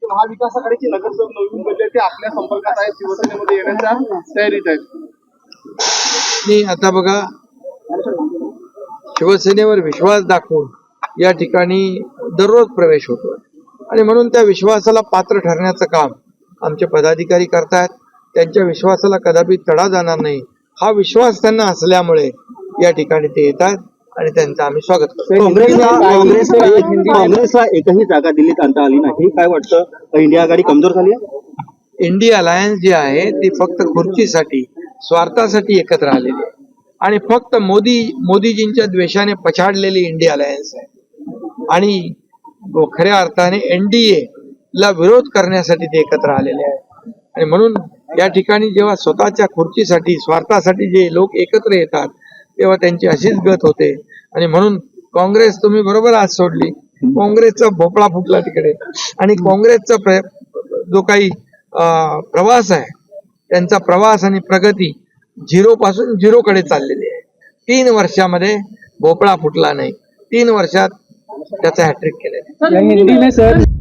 महाविकास आघाडीचे नगरसेवक नवीन बदले ते आपल्या संपर्कात आहेत, शिवसेनेमध्ये येण्याच्या तयारीत आहेत. मी आता बघा, शिवसेनेवर विश्वास दाखवून या ठिकाणी दररोज प्रवेश होतो आणि म्हणून त्या विश्वासाला पात्र ठरण्याचं काम आमचे पदाधिकारी करतायत. त्यांच्या विश्वासाला कदापि तडा जाणार नाही हा विश्वास त्यांना असल्यामुळे या ठिकाणी ते येतात आणि त्यांचं आम्ही स्वागत करतो. काँग्रेसला एकही जागा दिल्लीत आणता आली नाही, काय वाटतं? इंडिया आघाडी कमजोर झाली आहे? इंडिया अलायन्स जी आहे ती फक्त खुर्चीसाठी स्वार्थासाठी एकत्र आलेली आहे आणि फक्त मोदीजींच्या द्वेषाने पछाडलेली इंडिया अलायन्स आहे आणि खऱ्या अर्थाने एनडीए ला विरोध करण्यासाठी ते एकत्र आलेले आहे. आणि म्हणून या ठिकाणी जेव्हा स्वतःच्या खुर्चीसाठी स्वार्थासाठी जे लोक एकत्र येतात तेव्हा त्यांची अशीच गत होते. आणि म्हणून काँग्रेस तुम्ही बरोबर आज सोडली, काँग्रेसचा भोपळा फुटला तिकडे आणि काँग्रेसचा जो काही प्रवास आहे त्यांचा प्रवास आणि प्रगती 0 पासून 0 कडे चाललेली आहे. 3 वर्षामध्ये भोपळा फुटला नाही, 3 वर्षात त्याचा हॅट्रिक केलेला.